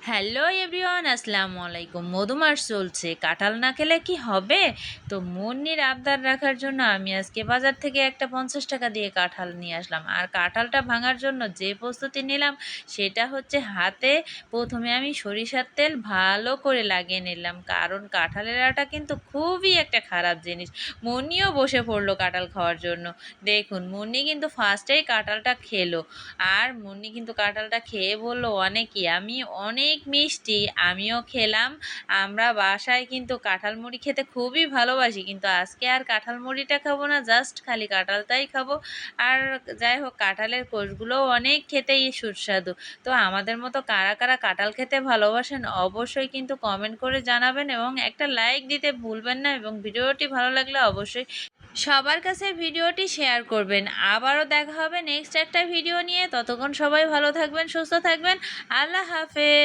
Hello everyone, আসসালামু আলাইকুম। মধুমাস চলছে, কাঁঠাল না খেলে কি হবে? তো মুন্নির আবদার রাখার জন্য আমি আজকে বাজার থেকে একটা 50 টাকা দিয়ে কাঁঠাল নিয়ে আসলাম। আর কাঁঠালটা ভাঙার জন্য যে প্রস্তুতি নিলাম সেটা হচ্ছে হাতে প্রথমে আমি সরিষার তেল ভালো করে লাগিয়ে নিলাম, কারণ কাঁঠালের আটা কিন্তু খুবই একটা খারাপ জিনিস। মুন্নিও বসে পড়লো কাঁঠাল খাওয়ার জন্য। দেখুন, মুন্নি কিন্তু ফার্স্টেই কাঁঠালটা খেলো। আর মুন্নি কিন্তু কাঁঠালটা খেয়ে বললো অনেকই, আমি অনেক মিষ্টি। আমিও খেলাম। আমরা বাসায় কিন্তু কাঁঠাল মুড়ি খেতে খুবই ভালোবাসি, কিন্তু আজকে আর কাঁঠাল মুড়িটা খাবো না, জাস্ট খালি কাঁঠালটাই খাবো। আর যাই হোক, কাঁঠালের কোষগুলোও অনেক খেতেই সুস্বাদু। তো আমাদের মতো কারা কারা কাঁঠাল খেতে ভালোবাসেন অবশ্যই কিন্তু কমেন্ট করে জানাবেন এবং একটা লাইক দিতে ভুলবেন না, এবং ভিডিওটি ভালো লাগলে অবশ্যই সবার কাছে ভিডিওটি শেয়ার করবেন। আবারও দেখা হবে নেক্সট একটা ভিডিও নিয়ে। ততক্ষণ সবাই ভালো থাকবেন, সুস্থ থাকবেন। আল্লাহ হাফেজ।